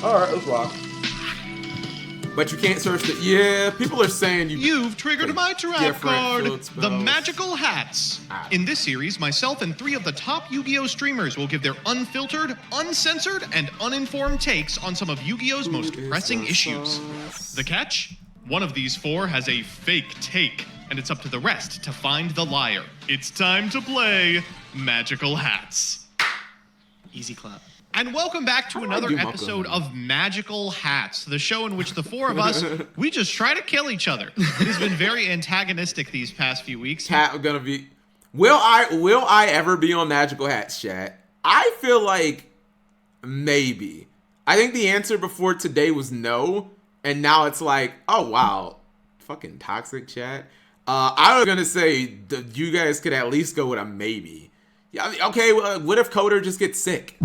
Alright, let's rock. But you can't search the... Yeah, people are saying You've triggered my trap card, field the spells. Magical Hats. In this series, myself and 3 of the top Yu-Gi-Oh! Streamers will give their unfiltered, uncensored, and uninformed takes on some of Yu-Gi-Oh!'s most pressing issues. The catch? One of these 4 has a fake take, and it's up to the rest to find the liar. It's time to play Magical Hats. Easy clap. And welcome back to another episode of Magical Hats, the show in which the 4 of us, we just try to kill each other. It has been very antagonistic these past few weeks. Cat gonna be... Will I ever be on Magical Hats, chat? I feel like maybe. I think the answer before today was no, and now it's like, oh wow, fucking toxic, chat. I was gonna say you guys could at least go with a maybe. Yeah, I mean, okay, well, what if Coder just gets sick?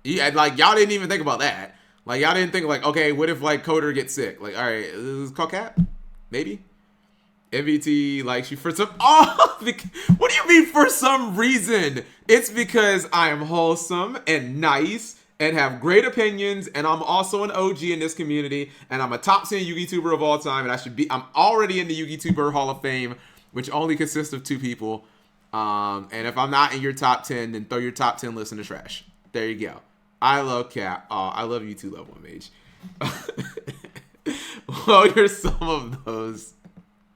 Yeah, like y'all didn't even think about that. Like y'all didn't think like, okay, what if like Coder gets sick? Like, all right, this is called Cap? Maybe. MVT likes you for some. Oh, what do you mean for some reason? It's because I am wholesome and nice and have great opinions, and I'm also an OG in this community, and I'm a top 10 Yu-Gi-Tuber of all time, and I'm already in the Yu-Gi-Tuber Hall of Fame, which only consists of 2 people. And if I'm not in your top 10, then throw your top 10 list in the trash. There you go. I love Cap. Oh, I love you too, Level 1 Mage. Well, here's some of those.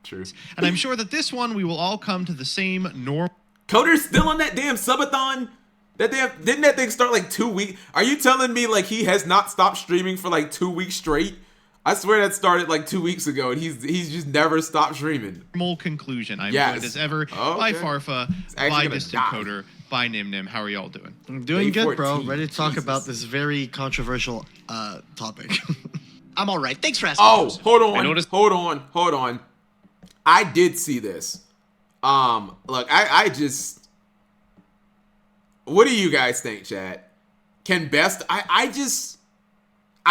True. And I'm sure that this one we will all come to the same norm. Coder's still on that damn subathon? Didn't that thing start like 2 weeks? Are you telling me like he has not stopped streaming for like 2 weeks straight? I swear that started like 2 weeks ago, and he's just never stopped streaming. Normal conclusion. I'm joined as ever by Farfa, by Distant Coder, by Nim Nim. How are y'all doing? I'm doing good, bro. 14. Ready to talk about this very controversial topic. I'm all right. Thanks for asking. Oh, hold on. I did see this. Look, I just... What do you guys think, chat? Can best... I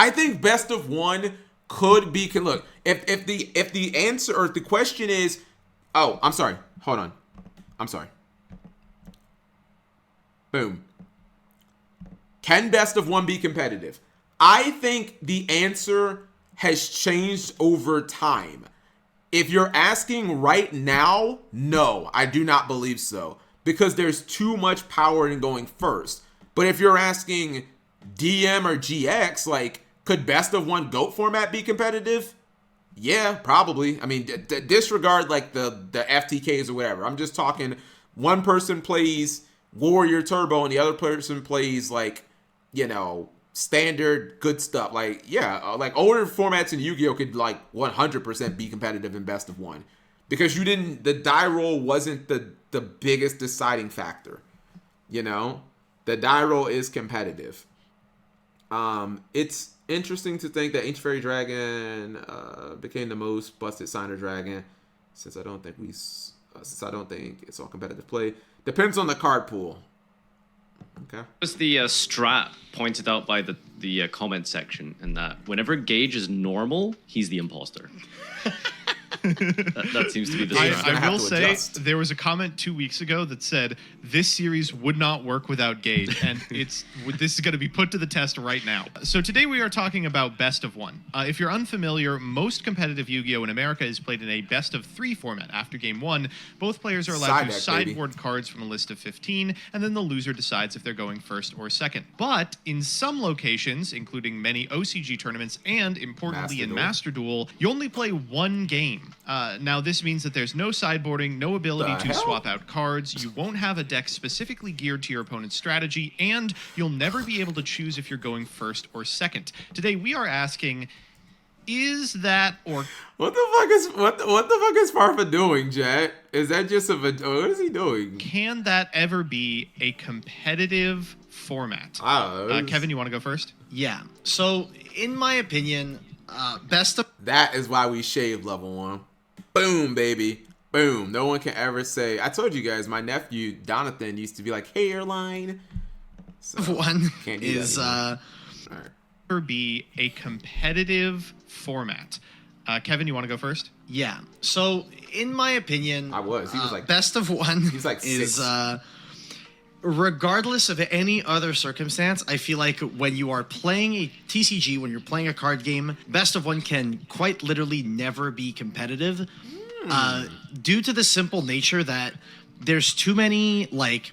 think best of one could be... Look, if the answer or if the question is... Oh, I'm sorry. Hold on. I'm sorry. Boom. Can best of one be competitive? I think the answer has changed over time. If you're asking right now, no, I do not believe so. Because there's too much power in going first. But if you're asking DM or GX, like, could best of one GOAT format be competitive? Yeah, probably. I mean, disregard like the FTKs or whatever. I'm just talking one person plays Warrior Turbo and the other person plays like, you know, standard good stuff. Like, yeah, like older formats in Yu-Gi-Oh could like 100% be competitive in best of one. Because the die roll wasn't the biggest deciding factor. You know? The die roll is competitive. It's interesting to think that Ancient Fairy Dragon became the most busted signer dragon, since I don't think it's all competitive play. Depends on the card pool. Okay. Was the strat pointed out by the comment section, and that whenever Gage is normal, he's the imposter. that seems to be the strat. I will say there was a comment 2 weeks ago that said this series would not work without Gage, and this is going to be put to the test right now. So today we are talking about best of one. If you're unfamiliar, most competitive Yu-Gi-Oh in America is played in a best of 3 format. After game 1, both players are allowed to sideboard cards from a list of 15, and then the loser decides if they're going first or second. But in some locations, including many OCG tournaments and importantly in Master Duel, you only play 1 game. Now, this means that there's no sideboarding, no ability to swap out cards, you won't have a deck specifically geared to your opponent's strategy, and you'll never be able to choose if you're going first or second. Today, we are asking, is that or... What the fuck is Farfa doing, Jet? Is that just what is he doing? Can that ever be a competitive format? I don't know. Kevin, you want to go first? Yeah. So, in my opinion, best of... That is why we shaved level 1. Boom, baby. Boom. No one can ever say... I told you guys, my nephew, Donathan, used to be like, hairline. So, one can't do is... that be a competitive format. Kevin, you want to go first? Yeah. So, in my opinion... He was like... Best of one he's like is... regardless of any other circumstance, I feel like when you are playing a TCG, when you're playing a card game, best of one can quite literally never be competitive, due to the simple nature that there's too many like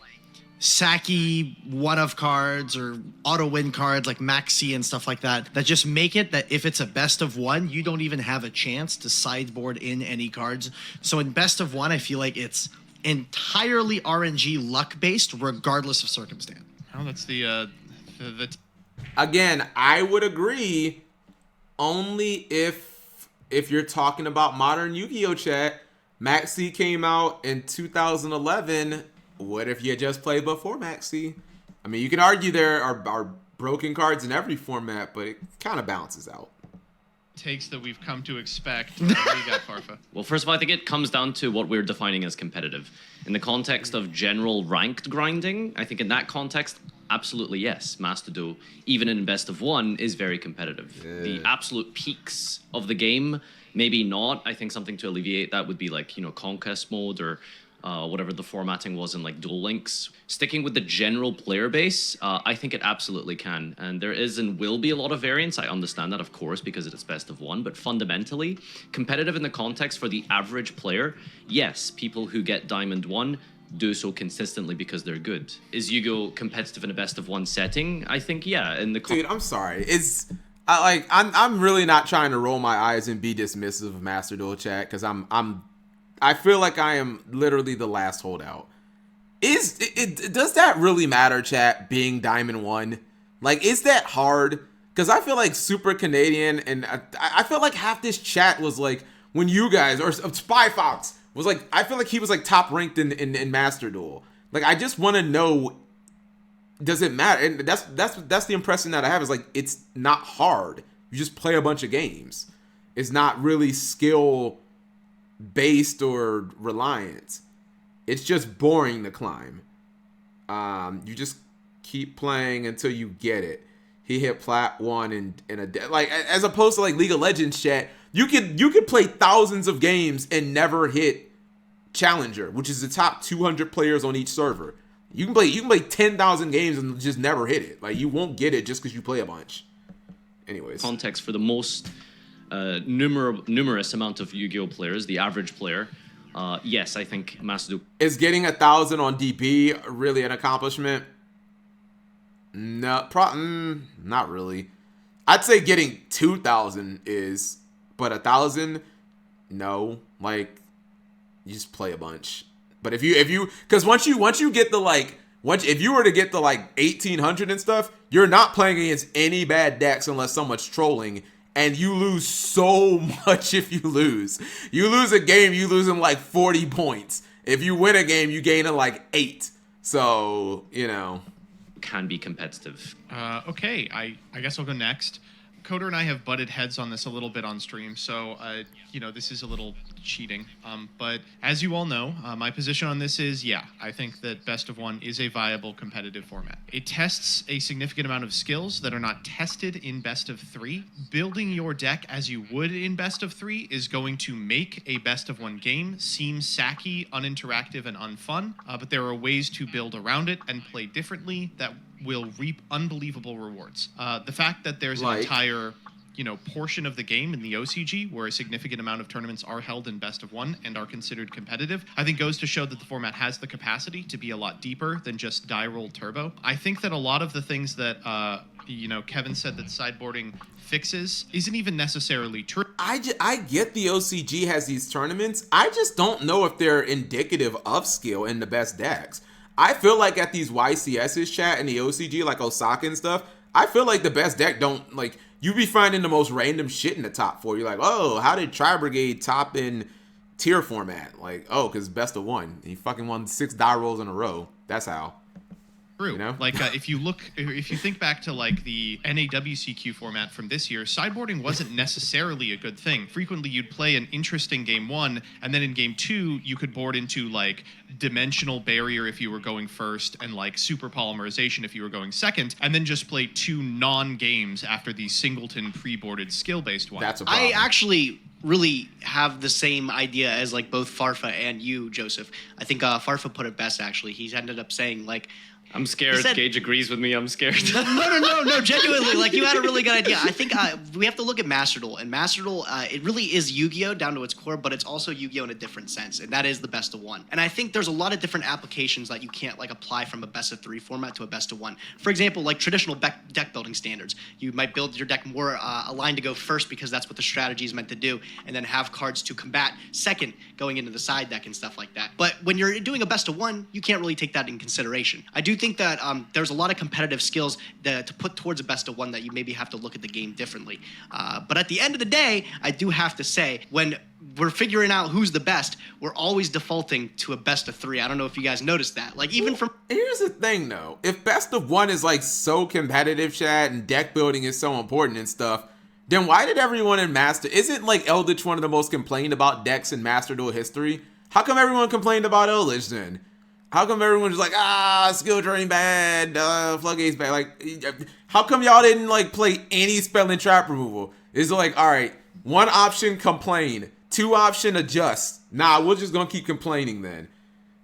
sacky one-of cards or auto-win cards like Maxi and stuff like that just make it that if it's a best of one, you don't even have a chance to sideboard in any cards. So in best of one, I feel like it's entirely RNG luck-based regardless of circumstance. Oh, that's Again, I would agree only if you're talking about modern Yu-Gi-Oh! Chat. Maxi came out in 2011. What if you just played before Maxi? I mean, you can argue there are broken cards in every format, but it kind of balances out. takes that we've come to expect. What do you got, Farfa? Well, first of all, I think it comes down to what we're defining as competitive. In the context of general ranked grinding, I think in that context, absolutely yes. Master Duel, even in best of one, is very competitive. Yeah. The absolute peaks of the game, maybe not. I think something to alleviate that would be like, conquest mode or whatever the formatting was in like Duel Links. Sticking with the general player base, I think it absolutely can. And there is and will be a lot of variance. I understand that, of course, because it's best of one. But fundamentally, competitive in the context for the average player, yes, people who get Diamond 1 do so consistently because they're good. Is Yu-Gi-Oh! Competitive in a best of one setting? I think, yeah. Dude, I'm sorry. I'm really not trying to roll my eyes and be dismissive of Master Duel Chat because I feel like I am literally the last holdout. Does that really matter, chat, being Diamond 1? Like, is that hard? Because I feel like Super Canadian, and I feel like half this chat was like, when you guys, or Spy Fox, was like, I feel like he was like top ranked in Master Duel. Like, I just want to know, does it matter? And that's the impression that I have, is like, it's not hard. You just play a bunch of games. It's not really skill based or reliant. It's just boring to climb. You just keep playing until you get it. He hit plat 1 in a day. Like, as opposed to like League of Legends chat, you could play thousands of games and never hit Challenger, which is the top 200 players on each server. You can play 10,000 games and just never hit it. Like, you won't get it just because you play a bunch. Anyways, context for the most numerous amount of Yu-Gi-Oh players, the average player, yes, I think Master Duel is getting 1,000 on DB really an accomplishment? No, not really. I'd say getting 2,000 is, but 1,000, no. Like, you just play a bunch. But if you, because once you get the like, if you were to get the like 1,800 and stuff, you're not playing against any bad decks unless someone's trolling. And you lose so much if you lose. You lose a game, you lose in like 40 points. If you win a game, you gain in like 8. So, can be competitive. Okay, I guess I'll go next. Coder and I have butted heads on this a little bit on stream, so this is a little cheating. But as you all know, my position on this is, yeah, I think that best of one is a viable competitive format. It tests a significant amount of skills that are not tested in best of 3. Building your deck as you would in best of 3 is going to make a best of one game seem sacky, uninteractive, and unfun. But there are ways to build around it and play differently that will reap unbelievable rewards. The fact that there's an entire portion of the game in the OCG where a significant amount of tournaments are held in best of one and are considered competitive, I think goes to show that the format has the capacity to be a lot deeper than just die roll turbo. I think that a lot of the things that Kevin said that sideboarding fixes isn't even necessarily true. I get the OCG has these tournaments. I just don't know if they're indicative of skill in the best decks. I feel like at these YCS's chat and the OCG, like Osaka and stuff, I feel like the best deck don't, like, you be finding the most random shit in the top 4. You're like, oh, how did Tri Brigade top in tier format? Like, oh, because best of one. He fucking won 6 die rolls in a row. That's how. True. Like, if you think back to like the NAWCQ format from this year, sideboarding wasn't necessarily a good thing. Frequently, you'd play an interesting game 1, and then in game 2, you could board into like dimensional barrier if you were going first, and like super polymerization if you were going second, and then just play 2 non-games after the singleton pre-boarded skill-based one. That's a problem. I actually really have the same idea as like both Farfa and you, Joseph. I think Farfa put it best, actually. He's ended up saying like, I'm scared. said- Gage agrees with me. I'm scared. No, genuinely, like, you had a really good idea. I think we have to look at Master Duel, and Master Duel, it really is Yu-Gi-Oh! Down to its core, but it's also Yu-Gi-Oh! In a different sense, and that is the best of one. And I think there's a lot of different applications that you can't, like, apply from a best of 3 format to a best of 1. For example, like traditional deck building standards. You might build your deck more aligned to go first because that's what the strategy is meant to do, and then have cards to combat second going into the side deck and stuff like that. But when you're doing a best of 1, you can't really take that in consideration. I do think that there's a lot of competitive skills to put towards a best of 1 that you maybe have to look at the game differently. But at the end of the day, I do have to say, when we're figuring out who's the best, we're always defaulting to a best of 3. I don't know if you guys noticed that. Like, even from... Here's the thing, though. If best of 1 is, like, so competitive, Chad, and deck building is so important and stuff, then why did everyone in Master... Isn't, like, Eldritch one of the most complained about decks in Master Duel history? How come everyone complained about Eldritch, then? How come everyone was like, skill drain bad, floodgates bad? Like, how come y'all didn't, like, play any spell and trap removal? It's like, all right, 1 option, complain. 2 option, adjust. Nah, we're just gonna keep complaining then.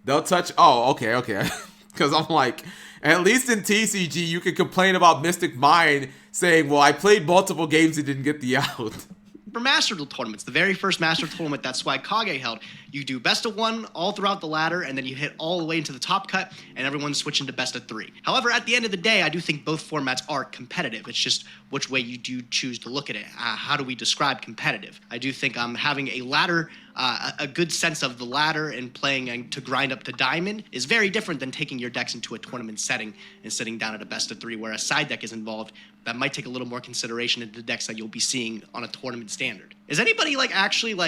They'll touch... Oh, okay. Because I'm like, at least in TCG, you can complain about Mystic Mind saying, well, I played multiple games and didn't get the out. For Master Duel tournaments, the very first Master tournament that Swag Kage held, you do best of 1 all throughout the ladder, and then you hit all the way into the top cut, and everyone's switching to best of 3. However, at the end of the day, I do think both formats are competitive. It's just which way you do choose to look at it. How do we describe competitive? I do think having a ladder, a good sense of the ladder and playing to grind up to diamond is very different than taking your decks into a tournament setting and sitting down at a best of 3 where a side deck is involved. That might take a little more consideration into the decks that you'll be seeing on a tournament standard. Is anybody actually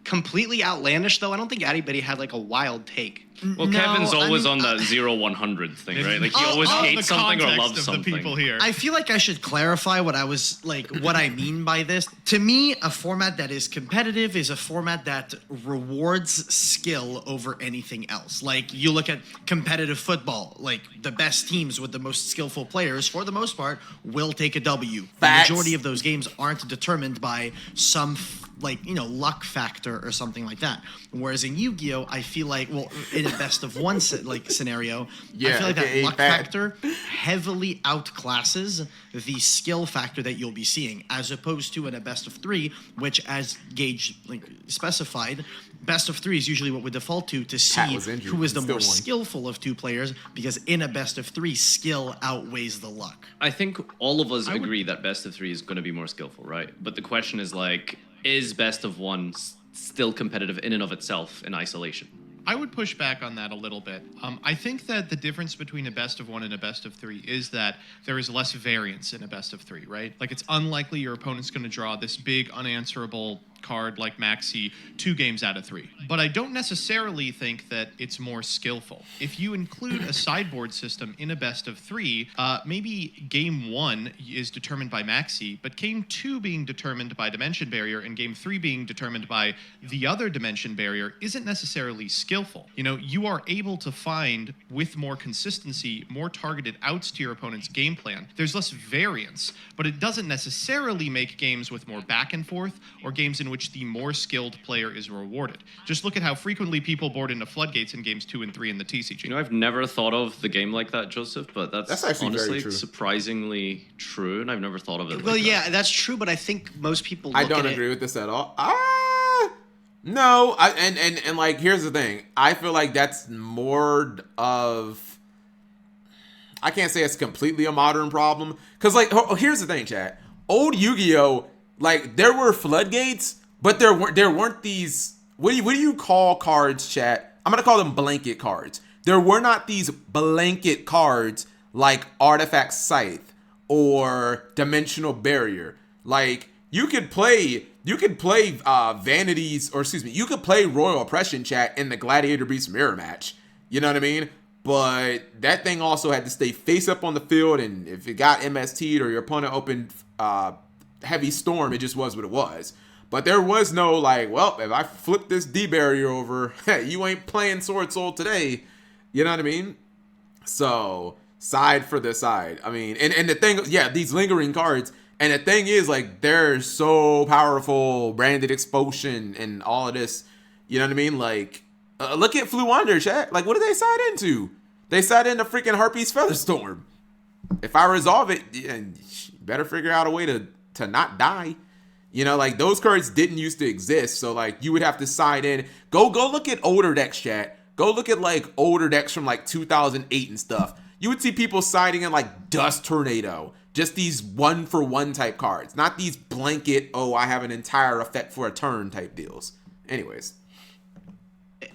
completely outlandish though? I don't think anybody had a wild take. Well, No, Kevin's always I mean, on the 0-100 thing, right? Like, he Oh, always the hates something or context loves of something. the people here. I feel like I should clarify what I mean by this. To me, a format that is competitive is a format that rewards skill over anything else. Like, you look at competitive football, like the best teams with the most skillful players, for the most part, will take a W. Facts. The majority of those games aren't determined by some luck factor or something like that. Whereas in Yu-Gi-Oh, I feel like, well, in a best of 1 scenario, I feel like that aka luck bad. factor heavily outclasses the skill factor that you'll be seeing, as opposed to in a best of 3, which, as Gage specified, best of 3 is usually what we default to see was injured who is the and still more won. skillful of 2 players, because in a best of 3, skill outweighs the luck. I think all of us agree that best of 3 is going to be more skillful, right? But the question is, is best of 1 still competitive in and of itself in isolation? I would push back on that a little bit. I think that the difference between a best of 1 and a best of 3 is that there is less variance in a best of 3, right? Like, it's unlikely your opponent's going to draw this big unanswerable card like Maxi 2 games out of 3. But I don't necessarily think that it's more skillful. If you include a sideboard system in a best of 3, maybe game 1 is determined by Maxi, but game 2 being determined by Dimension Barrier and game 3 being determined by the other Dimension Barrier isn't necessarily skillful. You are able to find, with more consistency, more targeted outs to your opponent's game plan. There's less variance, but it doesn't necessarily make games with more back and forth or games in which the more skilled player is rewarded. Just look at how frequently people board into floodgates in games 2 and 3 in the TCG. I've never thought of the game like that, Joseph, but that's actually very honestly true. surprisingly true, and I've never thought of it Well, like yeah, that. that's true, but I think most people I look don't at agree it... with this at all. No, and like, here's the thing. I feel like that's more of... I can't say it's completely a modern problem. Because, here's the thing, chat. Old Yu-Gi-Oh! There were floodgates, but there weren't these... What do you call cards, chat? I'm going to call them blanket cards. There were not these blanket cards like Artifact Scythe or Dimensional Barrier. You could play Vanities, or excuse me, you could play Royal Oppression, chat, in the Gladiator Beast mirror match. You know what I mean? But that thing also had to stay face up on the field, and if it got MST'd or your opponent opened Heavy Storm, it just was what it was. But there was no if I flip this D barrier over, you ain't playing Sword Soul today. You know what I mean? So, side for the side. I mean, and the thing, these lingering cards, and the thing is, they're so powerful, branded expulsion and all of this. You know what I mean? Look at Flu Under, chat. What did they side into? They sat in the freaking Harpies Featherstorm. If I resolve it, yeah, you better figure out a way to not die. You know, like those cards didn't used to exist, so like you would have to side in. Go look at older decks, chat. Go look at like older decks from like 2008 and stuff. You would see people siding in like Dust Tornado, just these 1-for-1 type cards, not these blanket, oh, I have an entire effect for a turn type deals. Anyways.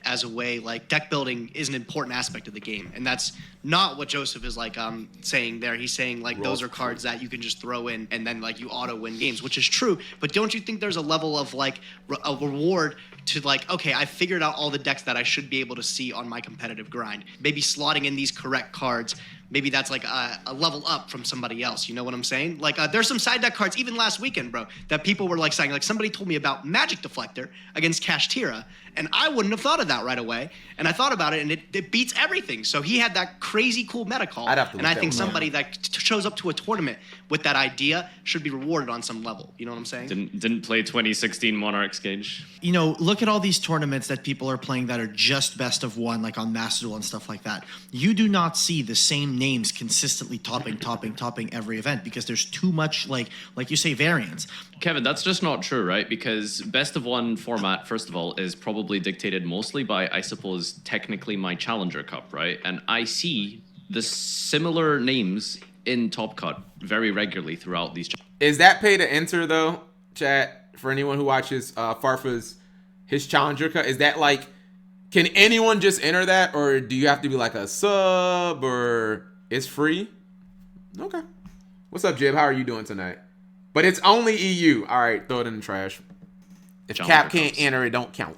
As a way, like, deck building is an important aspect of the game, and that's not what Joseph is like saying there. He's saying like those are cards that you can just throw in and then like you auto win games, which is true. But don't you think there's a level of like a reward to like, okay, I figured out all the decks that I should be able to see on my competitive grind. Maybe slotting in these correct cards. Maybe that's like a level up from somebody else. You know what I'm saying? Like there's some side deck cards even last weekend, bro, that people were like saying, like somebody told me about Magic Deflector against Kashtira, and I wouldn't have thought of that right away. And I thought about it, and it beats everything. So he had that crazy cool meta call. I'd have to and I look think that one somebody that shows up to a tournament with that idea should be rewarded on some level. You know what I'm saying? Didn't play 2016 Monarchs Cage. You know, look at all these tournaments that people are playing that are just best of one, like on Master Duel and stuff like that. You do not see the same names consistently topping every event because there's too much, like you say, variance. Kevin, that's just not true, right? Because best of one format, first of all, is probably dictated mostly by, I suppose, technically my Challenger Cup, right? And I see the similar names in Top Cut very regularly throughout these. Is that pay to enter though, chat? For anyone who watches Farfa's his Challenger Cup, is that like, can anyone just enter that, or do you have to be like a sub, or it's free? Okay. What's up, Jib? How are you doing tonight? But it's only EU. All right, throw it in the trash. If Cap can't enter, it don't count.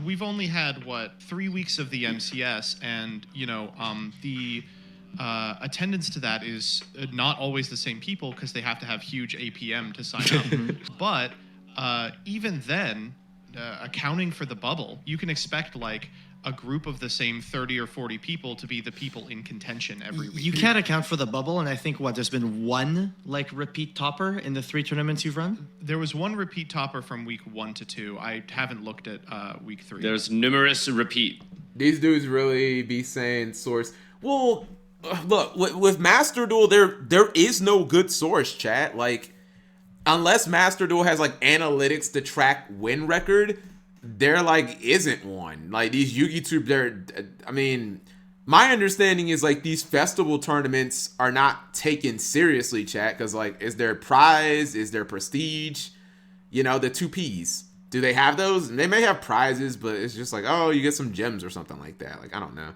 We've only had 3 weeks of the MCS, and the attendance to that is not always the same people because they have to have huge APM to sign up. But even then, accounting for the bubble, you can expect like a group of the same 30 or 40 people to be the people in contention every week. You can't account for the bubble, and I think there's been one like repeat topper in the 3 tournaments you've run? There was one repeat topper from week 1 to 2. I haven't looked at week 3. There's numerous repeat. These dudes really be saying source. Well, look, with Master Duel, there is no good source, chat. Like, unless Master Duel has like analytics to track win record, there like isn't one. Like these Yugi I mean, my understanding is like these festival tournaments are not taken seriously, chat, because like, is there prize? Is there prestige? You know, the 2 Ps. Do they have those? They may have prizes, but it's just like, oh, you get some gems or something like that. Like, I don't know.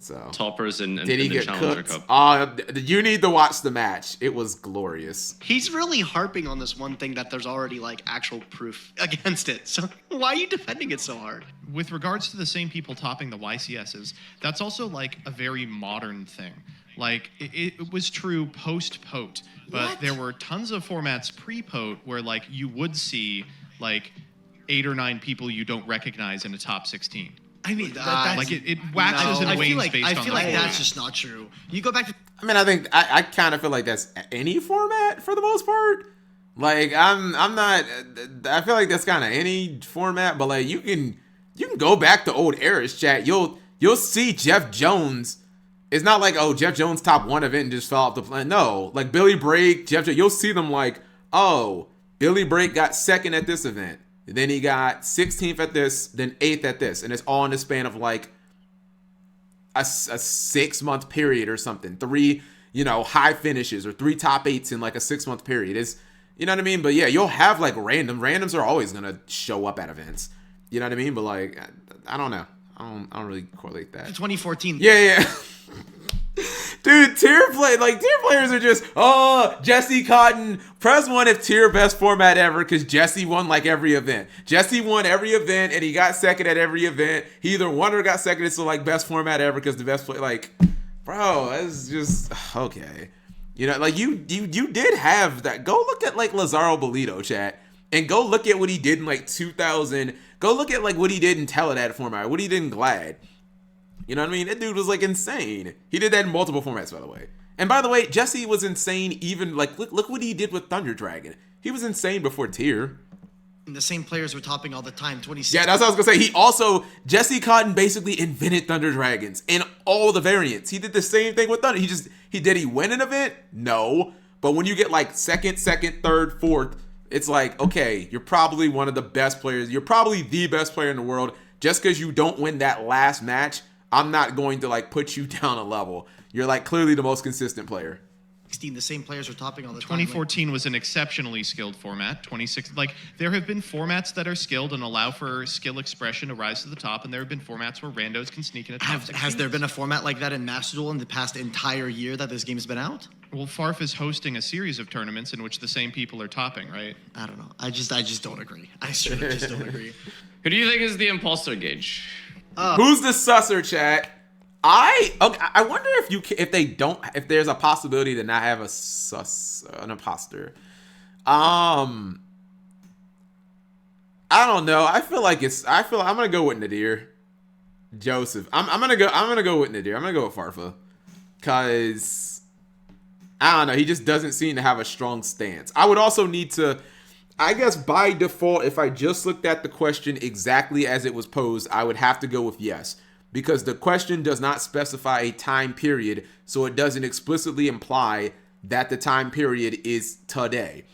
So Toppers in did he the get Challenger cooked? Cup. You need to watch the match. It was glorious. He's really harping on this one thing that there's already like actual proof against it. So why are you defending it so hard? With regards to the same people topping the YCSs, that's also like a very modern thing. Like it was true post-Pote, but there were tons of formats pre-Pote where like you would see like 8 or 9 people you don't recognize in a top 16. I mean, like it waxes and wanes based on. I feel like that's just not true. You go back to. I mean, I think I kind of feel like that's any format for the most part. Like I'm not. I feel like that's kind of any format, but like you can go back to old eras, chat. You'll see Jeff Jones. It's not like, oh, Jeff Jones top 1 event and just fell off the planet. No, like Billy Brake, Jeff Jones. You'll see them like, oh, Billy Brake got 2nd at this event. Then he got 16th at this, then 8th at this. And it's all in the span of like a 6-month period or something. 3, high finishes or 3 top 8s in like a 6-month period. Is, you know what I mean? But yeah, you'll have like randoms are always going to show up at events. You know what I mean? But like, I don't know. I don't really correlate that. 2014. Yeah. Dude, tier players are just, Jesse Cotton, press 1 if tier best format ever, because Jesse won like every event. Jesse won every event, and he got 2nd at every event. He either won or got 2nd, so like best format ever, because the best play, like, bro, that's just, okay. Like you did have that. Go look at like Lazaro Bolito, chat, and go look at what he did in like 2000. Go look at like what he did in Teledad format, what he did in Glad. You know what I mean? That dude was like insane. He did that in multiple formats, by the way. And by the way, Jesse was insane even like, look what he did with Thunder Dragon. He was insane before tier. And the same players were topping all the time. 2016. Yeah, that's what I was going to say. Jesse Cotton basically invented Thunder Dragons. And all the variants. He did the same thing with Thunder. Did he win an event? No. But when you get like second, third, fourth, it's like, okay, you're probably one of the best players. You're probably the best player in the world. Just because you don't win that last match, I'm not going to like put you down a level. You're like clearly the most consistent player. 16, the same players are topping all the time. 2014 was an exceptionally skilled format. 26, like there have been formats that are skilled and allow for skill expression to rise to the top, and there have been formats where randos can sneak in a top 16. Has there been a format like that in Master Duel in the past entire year that this game's been out? Well, Farf is hosting a series of tournaments in which the same people are topping, right? I don't know. I just don't agree. I certainly just don't agree. Who do you think is the imposter, Gage? Who's the susser, chat? I wonder if there's a possibility to not have an imposter. I don't know. I'm gonna go with Nadir. Joseph. I'm gonna go with Nadir. I'm gonna go with Farfa. Cause I don't know, he just doesn't seem to have a strong stance. I would also need to, I guess by default, if I just looked at the question exactly as it was posed, I would have to go with yes. Because the question does not specify a time period, so it doesn't explicitly imply that the time period is today.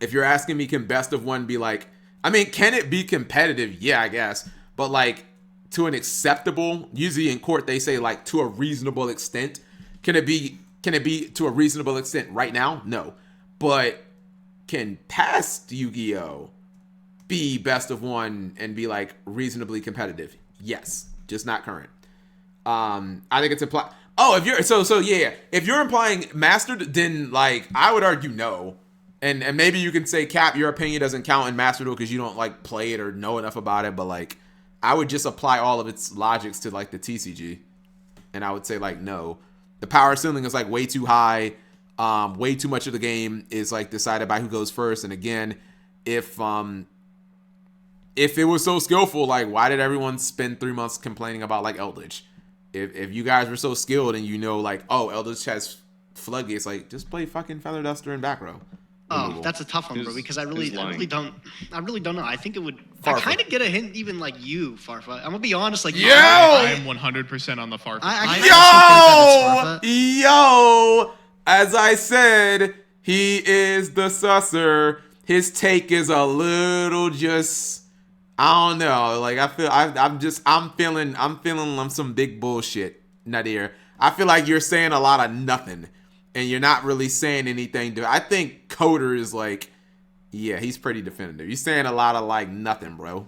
If you're asking me, can best of one be like, I mean, can it be competitive? Yeah, I guess. But like, to an acceptable, usually in court they say like to a reasonable extent. Can it be to a reasonable extent right now? No. But can past Yu-Gi-Oh! Be best of one and be like reasonably competitive? Yes. Just not current. I think it's implied. Oh, if you're implying mastered, then like I would argue no. And maybe you can say, Cap, your opinion doesn't count in Master Duel because you don't like play it or know enough about it. But like, I would just apply all of its logics to like the TCG, and I would say like no. The power ceiling is like way too high. Way too much of the game is like decided by who goes first. And again, if it was so skillful, like why did everyone spend 3 months complaining about like Eldritch? If you guys were so skilled and you know like, oh, Eldritch has floodgates, like just play fucking Feather Duster and back row. Oh, that's a tough one, bro. Because I really don't know. I think it would. Farfa. I kind of get a hint, even like you, Farfa. I'm gonna be honest, like Yo! I am 100% on the Farf. Yo! As I said, he is the susser. His take is a little just, I don't know. Like I'm feeling some big bullshit, Nadir. I feel like you're saying a lot of nothing, and you're not really saying anything. I think Coder is like, yeah, he's pretty definitive. You're saying a lot of like nothing, bro.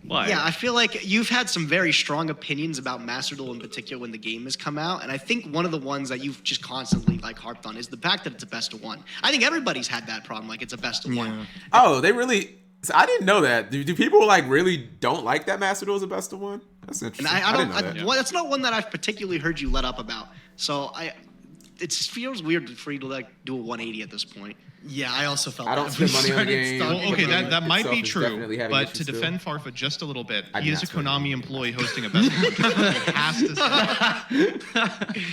Why? Yeah, I feel like you've had some very strong opinions about Master Duel in particular when the game has come out, and I think one of the ones that you've just constantly like harped on is the fact that it's a best of one. I think everybody's had that problem, like it's a best of one. Oh, they really? So I didn't know that. Do people like really don't like that Master Duel is a best of one? That's interesting. And I didn't know that. well, that's not one that I've particularly heard you let up about. So it just feels weird for you to like do a 180 at this point. Yeah, I also felt I don't spend money on the game. Well, okay, that might be Itself is definitely true, having but issues to still. defend Farfa just a little bit, I he did is a not spend Konami employee hosting a best of one. He has to say.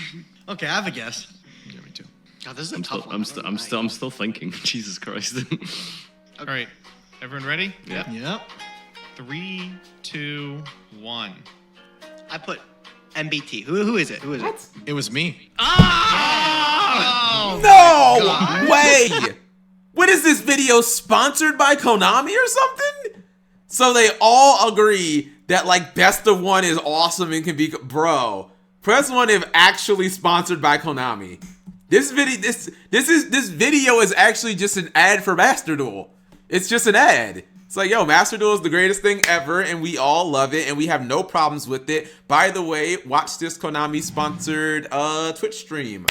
Okay, I have a guess. Yeah, me too. God, this is a tough one. I'm still thinking. Jesus Christ. All right, everyone ready? Yeah. Yep. 3, 2, 1. I put MBT. Who is it? Who is it? It was me. No way! What is this video sponsored by Konami or something? So they all agree that like best of one is awesome and can be, bro. Press one if actually sponsored by Konami. This video is actually just an ad for Master Duel. It's just an ad. It's like, yo, Master Duel is the greatest thing ever, and we all love it, and we have no problems with it. By the way, watch this Konami-sponsored Twitch stream,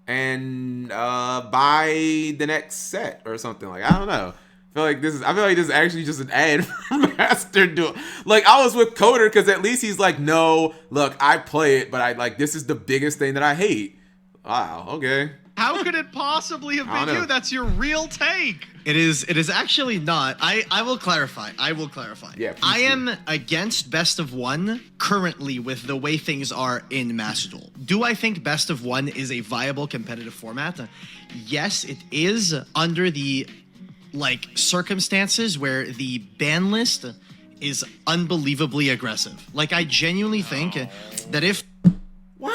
and buy the next set or something. Like, I don't know. I feel like this is actually just an ad for Master Duel. Like, I was with Coder because at least he's like, no, look, I play it, but I like this is the biggest thing that I hate. Wow. Okay. How could it possibly have I don't been know. you? That's your real take. It is actually not. I will clarify. Yeah, please I do. am against best of one currently with the way things are in Master Duel. Do I think best of one is a viable competitive format? Yes, it is under the like circumstances where the ban list is unbelievably aggressive. Like I genuinely think that if Why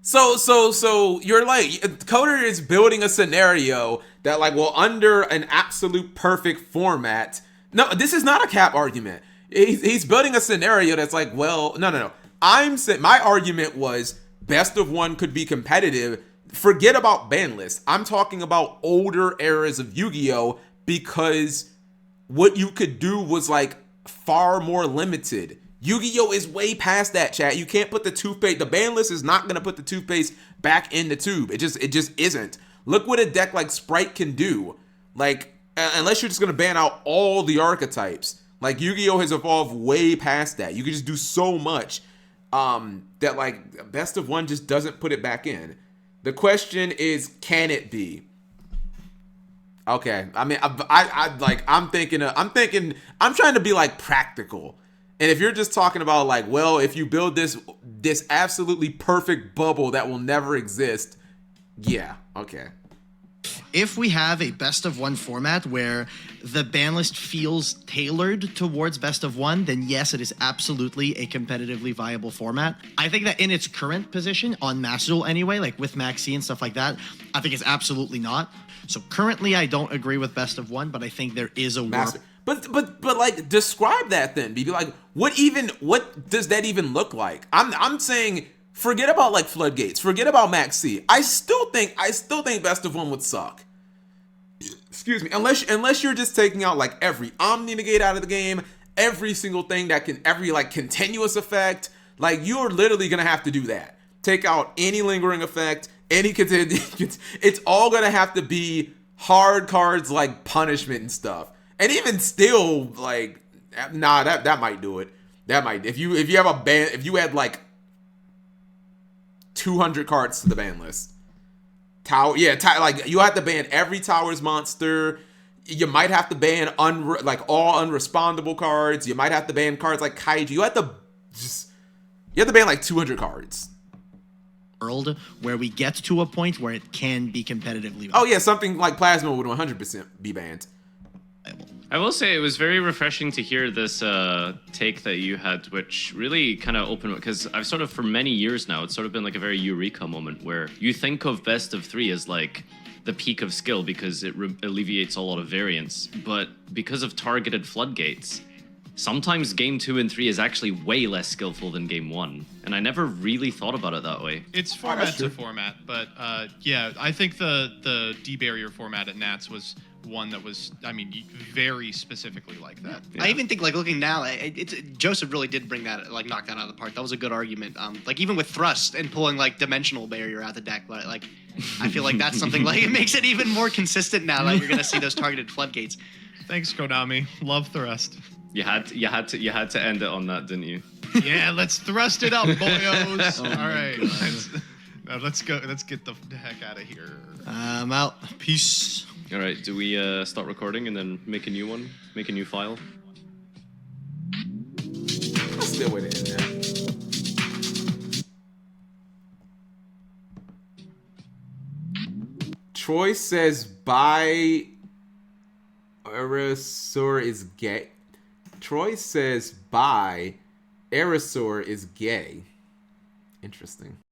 So you're like, Coder is building a scenario that like, well, under an absolute perfect format. No, this is not a cap argument. He's building a scenario that's like, well, no. I'm saying my argument was best of one could be competitive. Forget about ban lists. I'm talking about older eras of Yu-Gi-Oh! Because what you could do was like far more limited. Yu-Gi-Oh! Is way past that, chat. You can't put the toothpaste. The ban list is not gonna put the toothpaste back in the tube. It just isn't. Look what a deck like Sprite can do. Like, unless you're just gonna ban out all the archetypes. Like, Yu-Gi-Oh! Has evolved way past that. You can just do so much that like best of one just doesn't put it back in. The question is, can it be? Okay, I mean, I'm trying to be like practical. And if you're just talking about like, well, if you build this absolutely perfect bubble that will never exist, yeah, okay. If we have a best of one format where the ban list feels tailored towards best of one, then yes, it is absolutely a competitively viable format. I think that in its current position on Master Duel anyway, like with Maxi and stuff like that, I think it's absolutely not. So currently I don't agree with best of one, but I think there is a Master. But like, describe that then. Be like, what does that even look like? I'm saying, forget about like floodgates, forget about Max C. I still think best of one would suck. Excuse me, unless you're just taking out like every Omni Negate out of the game, every single thing that can, every like continuous effect. Like, you're literally gonna have to do that. Take out any lingering effect, any it's all gonna have to be hard cards like punishment and stuff. And even still, like, nah, that might do it. That might, if you have a ban, if you had like 200 cards to the ban list. Like, you have to ban every Towers monster. You might have to ban all unrespondable cards. You might have to ban cards like Kaiju. You have to ban like 200 cards. World where we get to a point where it can be competitively. Oh yeah, something like Plasma would 100% be banned. I will say it was very refreshing to hear this take that you had, which really kind of opened, because I've sort of, for many years now, it's sort of been like a very eureka moment where you think of best of three as like the peak of skill because it alleviates a lot of variance, but because of targeted floodgates, sometimes game 2 and 3 is actually way less skillful than game 1, and I never really thought about it that way. It's format to format, but yeah, I think the D-barrier format at Nats was one that was, I mean, very specifically like that. Yeah. I even think, like, looking now, Joseph really did bring that, like, knock that out of the park. That was a good argument. Like, even with Thrust and pulling, like, Dimensional Barrier out the deck, but, like, I feel like that's something, like, it makes it even more consistent now that you're going to see those targeted floodgates. Thanks, Konami. Love Thrust. You had to end it on that, didn't you? Yeah, let's thrust it up, boyos. All right, let's go. Let's get the heck out of here. I'm out. Peace. All right, do we start recording and then make a new one? Make a new file? That's still way to end that. Troy says bye. Erisor is gay. Troy says bye. Erisor is gay. Interesting.